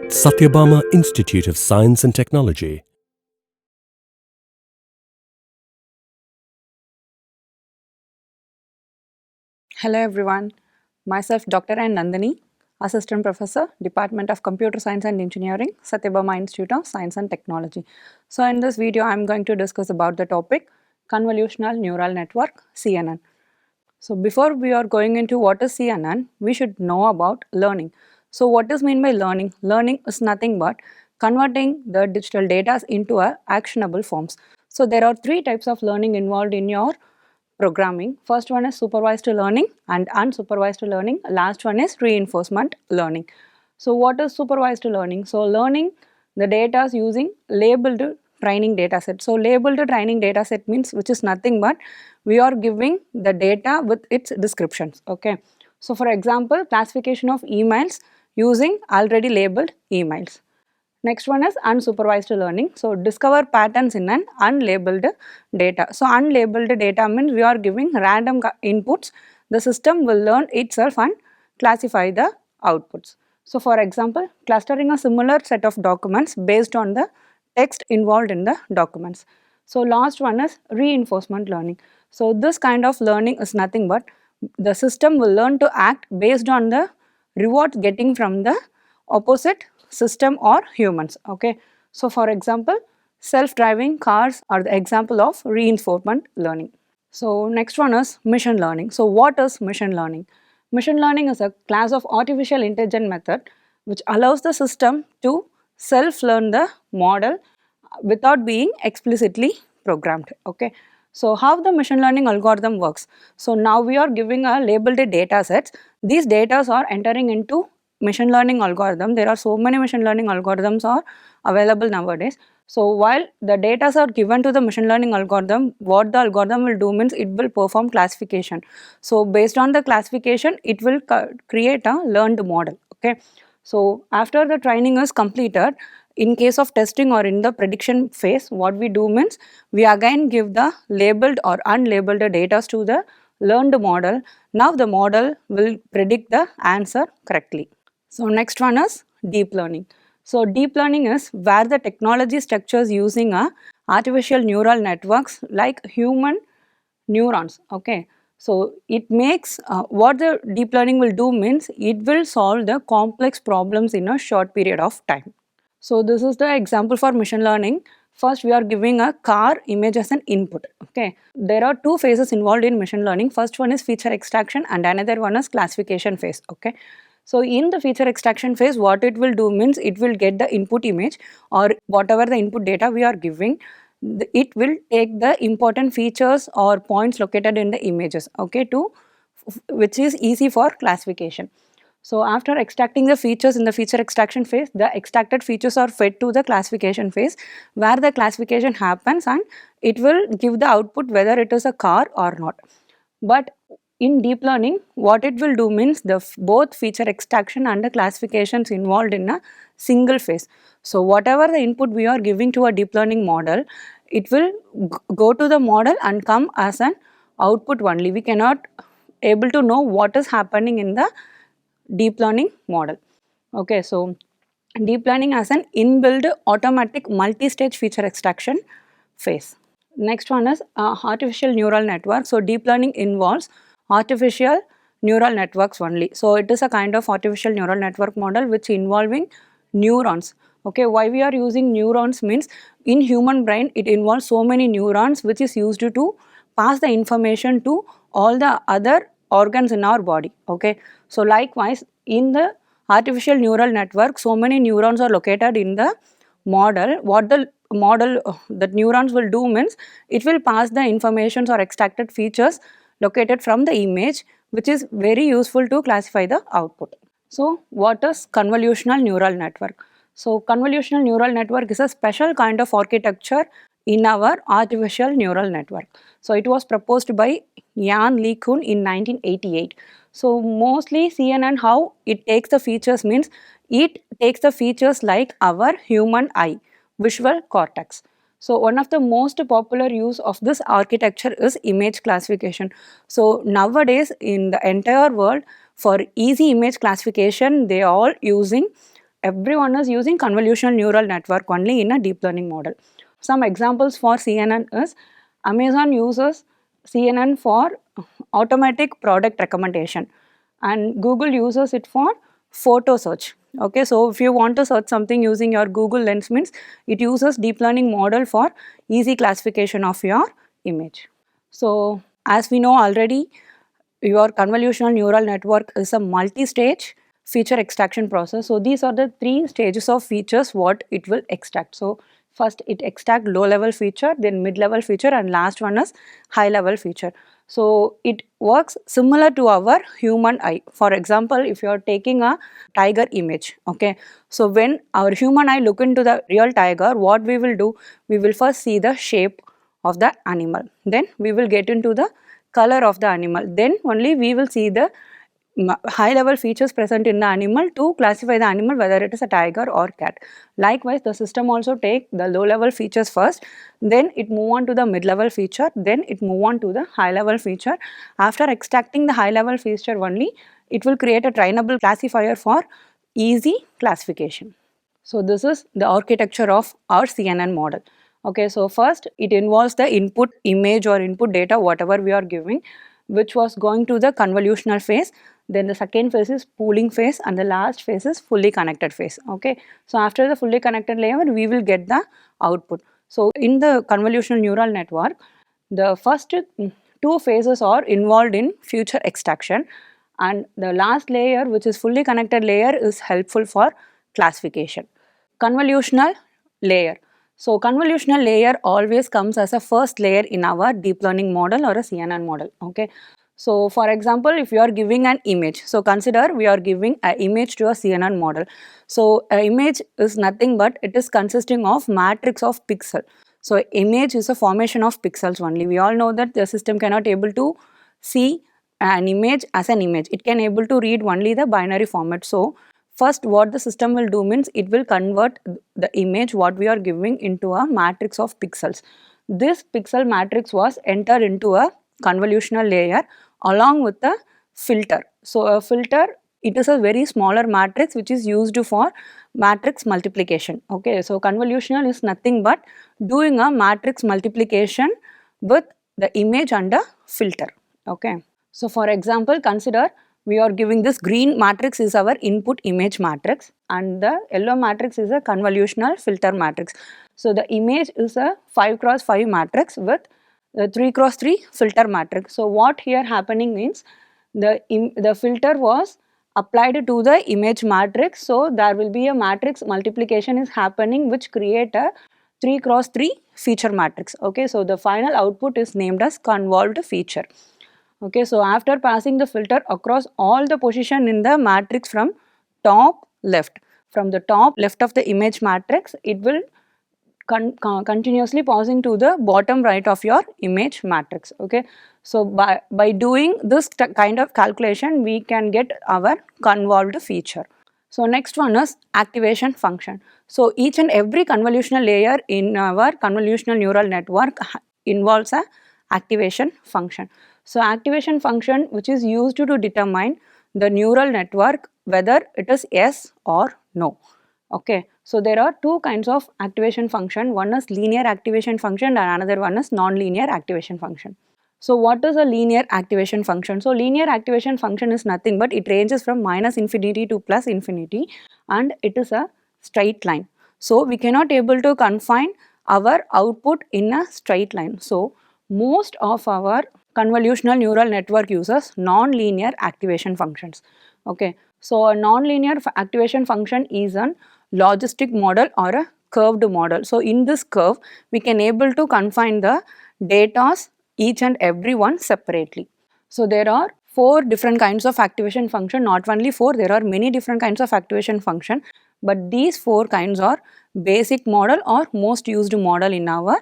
Sathyabama Institute of Science and Technology. Hello everyone, myself Dr. Nandhini, Assistant Professor, Department of Computer Science and Engineering, Sathyabama Institute of Science and Technology. So in this video I am going to discuss about the topic Convolutional Neural Network, CNN. So before we are going into what is CNN, we should know about learning. So what is meant by learning? Learning is nothing but converting the digital data into actionable forms. So there are three types of learning involved in your programming. First one is supervised learning and unsupervised learning. Last one is reinforcement learning. So what is supervised learning? So learning the data is using labeled training data set. So labeled training data set means which is nothing but we are giving the data with its descriptions. Okay. So for example, classification of emails using already labeled emails. Next one is unsupervised learning. So discover patterns in an unlabeled data. So unlabeled data means we are giving random inputs. The system will learn itself and classify the outputs. So for example, clustering a similar set of documents based on the text involved in the documents. So last one is reinforcement learning. So this kind of learning is nothing but the system will learn to act based on the rewards getting from the opposite system or humans. Okay. So for example, self-driving cars are the example of reinforcement learning. So next one is machine learning. So what is machine learning? Machine learning is a class of artificial intelligence method which allows the system to self-learn the model without being explicitly programmed. Okay. So how the machine learning algorithm works? So now we are giving a labeled data sets. These data are entering into machine learning algorithm. There are so many machine learning algorithms are available nowadays. So while the data are given to the machine learning algorithm, what the algorithm will do means it will perform classification. So based on the classification, it will create a learned model. Okay. So after the training is completed, in case of testing or in the prediction phase, what we do means we again give the labeled or unlabeled data to the learned model. Now the model will predict the answer correctly. So next one is deep learning. So deep learning is where the technology structures using a artificial neural networks like human neurons. Okay. So it makes what the deep learning will do means it will solve the complex problems in a short period of time. So this is the example for machine learning. First, we are giving a car image as an input. Okay. There are two phases involved in machine learning. First one is feature extraction and another one is classification phase. Okay. So in the feature extraction phase, what it will do means it will get the input image or whatever the input data we are giving. It will take the important features or points located in the images. Okay. To which is easy for classification. So after extracting the features in the feature extraction phase, the extracted features are fed to the classification phase where the classification happens and it will give the output whether it is a car or not. But in deep learning, what it will do means the both feature extraction and the classifications involved in a single phase. So whatever the input we are giving to a deep learning model, it will go to the model and come as an output only. We cannot able to know what is happening in the deep learning model. Okay, so deep learning has an inbuilt automatic multi-stage feature extraction phase. Next one is artificial neural network. So deep learning involves artificial neural networks only. So it is a kind of artificial neural network model which involving neurons. Okay, why we are using neurons means in human brain it involves so many neurons which is used to pass the information to all the other organs in our body. Okay, so likewise in the artificial neural network so many neurons are located in the model. What the model that neurons will do means it will pass the informations or extracted features located from the image which is very useful to classify the output. So what is convolutional neural network? So convolutional neural network is a special kind of architecture in our artificial neural network. So it was proposed by Jan LeCun in 1988. So mostly CNN how it takes the features means it takes the features like our human eye, visual cortex. So one of the most popular use of this architecture is image classification. So nowadays in the entire world for easy image classification they are all using everyone is using convolutional neural network only in a deep learning model. Some examples for CNN is Amazon uses CNN for automatic product recommendation, and Google uses it for photo search. Okay, so if you want to search something using your Google Lens, means it uses deep learning model for easy classification of your image. So as we know already, your convolutional neural network is a multi-stage feature extraction process. So these are the three stages of features what it will extract. So first it extract low level feature, then mid level feature, and last one is high level feature. So it works similar to our human eye. For example, if you are taking a tiger image, okay, so when our human eye look into the real tiger, what we will do, we will first see the shape of the animal, then we will get into the color of the animal, then only we will see the high level features present in the animal to classify the animal whether it is a tiger or cat. Likewise, the system also take the low level features first, then it move on to the mid level feature, then it move on to the high level feature. After extracting the high level feature only, it will create a trainable classifier for easy classification. So this is the architecture of our CNN model. Okay, so first it involves the input image or input data, whatever we are giving, which was going to the convolutional phase. Then the second phase is pooling phase, and the last phase is fully connected phase. Okay, so after the fully connected layer, we will get the output. So in the convolutional neural network, the first two phases are involved in feature extraction, and the last layer, which is fully connected layer, is helpful for classification. Convolutional layer. So convolutional layer always comes as a first layer in our deep learning model or a CNN model. Okay. So for example, if you are giving an image, so consider we are giving an image to a CNN model. So an image is nothing but it is consisting of matrix of pixel. So image is a formation of pixels only. We all know that the system cannot able to see an image as an image. It can able to read only the binary format. So first what the system will do means it will convert the image what we are giving into a matrix of pixels. This pixel matrix was entered into a convolutional layer along with the filter. So a filter, it is a very smaller matrix which is used for matrix multiplication. Okay, so convolutional is nothing but doing a matrix multiplication with the image under filter. Okay, so for example, consider we are giving this green matrix is our input image matrix, and the yellow matrix is a convolutional filter matrix. So the image is a 5 cross 5 matrix with the 3 cross 3 filter matrix. So what here happening means the filter was applied to the image matrix, so there will be a matrix multiplication is happening which create a 3 cross 3 feature matrix. Okay, so the final output is named as convolved feature. Okay, so after passing the filter across all the position in the matrix from top left, from the top left of the image matrix, it will continuously passing to the bottom right of your image matrix. Okay, so by doing this kind of calculation, we can get our convolved feature. So next one is activation function. So each and every convolutional layer in our convolutional neural network involves a activation function. So activation function which is used to determine the neural network whether it is yes or no. Okay, so there are two kinds of activation function. One is linear activation function and another one is non-linear activation function. So what is a linear activation function? So linear activation function is nothing but it ranges from minus infinity to plus infinity, and it is a straight line. So we cannot able to confine our output in a straight line. So most of our convolutional neural network uses non-linear activation functions. Okay, so a non-linear activation function is an logistic model or a curved model. So in this curve, we can able to confine the datas each and every one separately. So there are 4 different kinds of activation function, not only 4, there are many different kinds of activation function, but these 4 kinds are basic model or most used model in our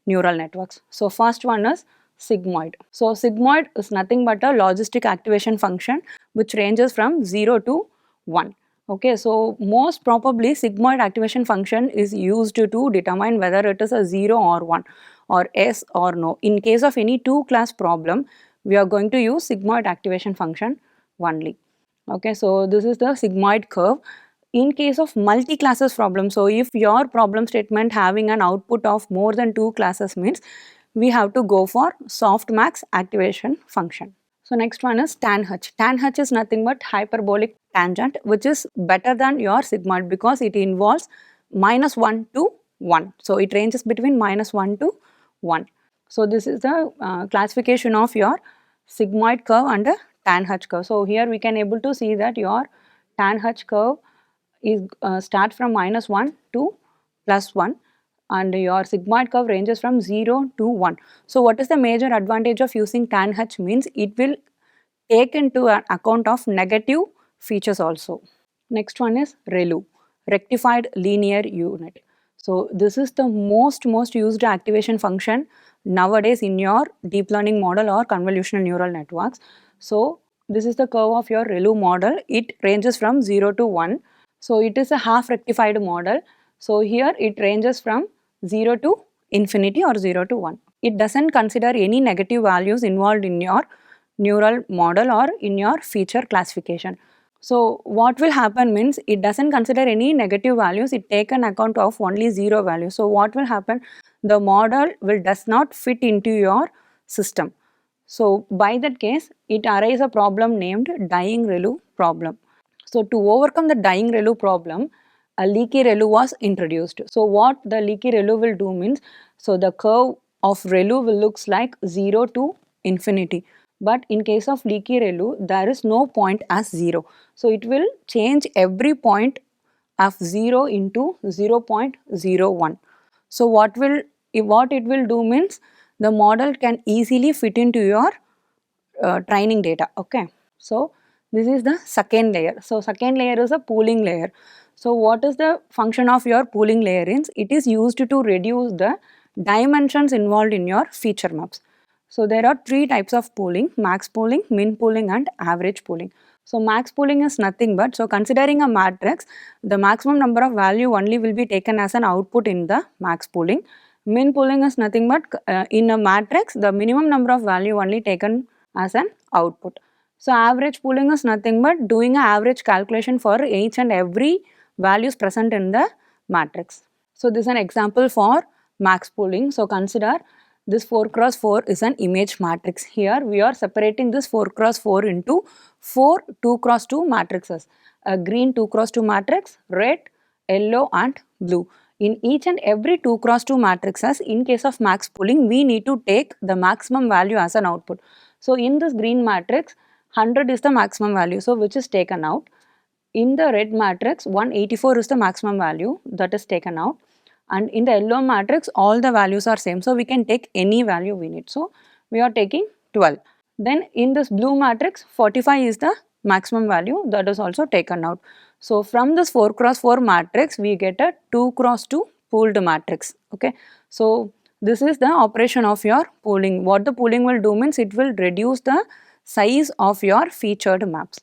neural networks. So first one is sigmoid. So sigmoid is nothing but a logistic activation function which ranges from 0 to 1. Okay, so most probably sigmoid activation function is used to determine whether it is a 0 or 1 or yes or no. In case of any 2-class problem, we are going to use sigmoid activation function only. Okay, so this is the sigmoid curve. In case of multi-classes problem, so if your problem statement having an output of more than 2 classes means we have to go for softmax activation function. So next one is tan h. Tan h is nothing but hyperbolic tangent, which is better than your sigmoid because it involves -1 to 1. So it ranges between -1 to 1. So this is the classification of your sigmoid curve and a tan h curve. So here we can able to see that your tan h curve is start from -1 to +1, and your sigmoid curve ranges from 0 to 1. So what is the major advantage of using tan h means it will take into account of negative features also. Next one is ReLU, rectified linear unit. So this is the most used activation function nowadays in your deep learning model or convolutional neural networks. So this is the curve of your ReLU model. It ranges from 0 to 1. So it is a half rectified model. So here it ranges from 0 to infinity or 0 to 1. It doesn't consider any negative values involved in your neural model or in your feature classification. So what will happen means it doesn't consider any negative values, it take an account of only 0 value. So what will happen? The model will does not fit into your system. So by that case, it arises a problem named dying ReLU problem. So to overcome the dying ReLU problem, a leaky ReLU was introduced. So what the leaky ReLU will do means, so the curve of ReLU will looks like 0 to infinity. But in case of leaky ReLU, there is no point as 0. So it will change every point of 0 into 0.01. So what it will do means the model can easily fit into your training data. Okay, so this is the second layer. So second layer is a pooling layer. So what is the function of your pooling layer is it is used to reduce the dimensions involved in your feature maps. So there are 3 types of pooling: max pooling, min pooling and average pooling. So max pooling is nothing but, so considering a matrix, the maximum number of value only will be taken as an output in the max pooling. Min pooling is nothing but in a matrix the minimum number of value only taken as an output. So average pooling is nothing but doing an average calculation for each and every values present in the matrix. So this is an example for max pooling. So consider this 4 cross 4 is an image matrix. Here we are separating this 4 cross 4 into 4 2 cross 2 matrices. A green 2 cross 2 matrix, red, yellow and blue. In each and every 2 cross 2 matrices, in case of max pooling, we need to take the maximum value as an output. So in this green matrix, 100 is the maximum value, so which is taken out. In the red matrix, 184 is the maximum value that is taken out. And in the yellow matrix, all the values are same. So we can take any value we need. So we are taking 12. Then in this blue matrix, 45 is the maximum value that is also taken out. So from this 4 cross 4 matrix, we get a 2 cross 2 pooled matrix. Okay. So this is the operation of your pooling. What the pooling will do means it will reduce the size of your featured maps.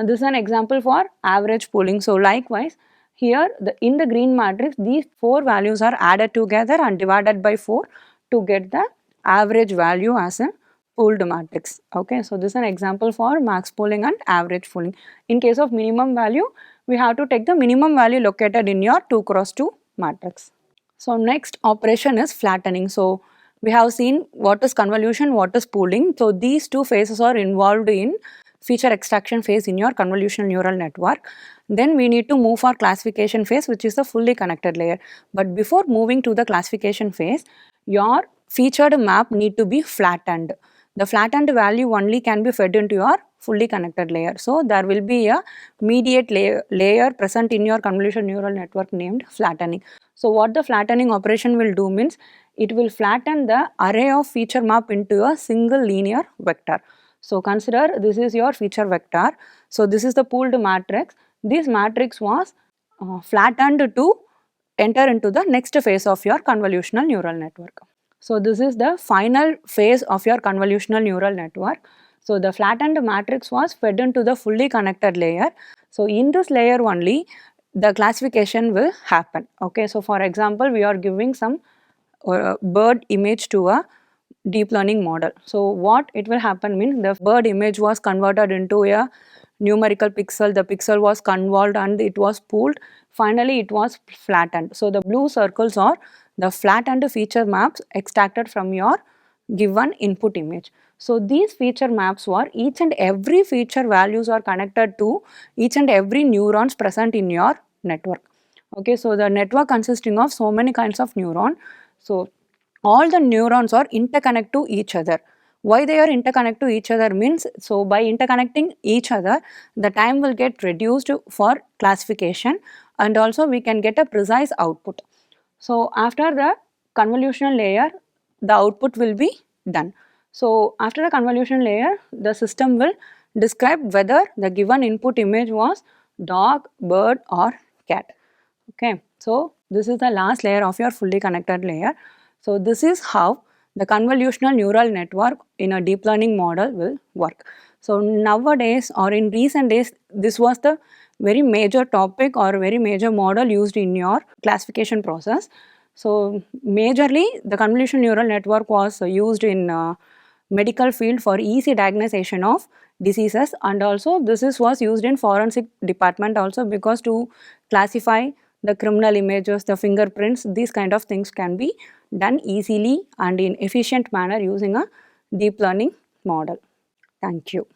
This is an example for average pooling. So likewise, here in the green matrix, these 4 values are added together and divided by 4 to get the average value as a pooled matrix. Okay, so this is an example for max pooling and average pooling. In case of minimum value, we have to take the minimum value located in your 2 cross 2 matrix. So next operation is flattening. So we have seen what is convolution, what is pooling. So these 2 phases are involved in feature extraction phase in your convolutional neural network. Then we need to move for classification phase, which is the fully connected layer. But before moving to the classification phase, your featured map need to be flattened. The flattened value only can be fed into your fully connected layer. So there will be a mediate layer present in your convolutional neural network named flattening. So what the flattening operation will do means it will flatten the array of feature map into a single linear vector. So consider this is your feature vector. So this is the pooled matrix. This matrix was flattened to enter into the next phase of your convolutional neural network. So this is the final phase of your convolutional neural network. So the flattened matrix was fed into the fully connected layer. So in this layer only the classification will happen. Okay, so for example, we are giving some bird image to a deep learning model. So what it will happen means the bird image was converted into a numerical pixel, the pixel was convolved and it was pooled, finally it was flattened. So the blue circles are the flattened feature maps extracted from your given input image. So these feature maps were each and every feature values are connected to each and every neurons present in your network. Okay, so the network consisting of so many kinds of neuron. So all the neurons are interconnect to each other. Why they are interconnect to each other means, so by interconnecting each other, the time will get reduced for classification and also we can get a precise output. So after the convolutional layer, the output will be done. So after the convolution layer, the system will describe whether the given input image was dog, bird or cat. Okay, so this is the last layer of your fully connected layer. So this is how the convolutional neural network in a deep learning model will work. So nowadays or in recent days, this was the very major topic or very major model used in your classification process. So majorly the convolutional neural network was used in medical field for easy diagnosis of diseases, and also this was used in forensic department also, because to classify the criminal images, the fingerprints, these kind of things can be done easily and in efficient manner using a deep learning model. Thank you.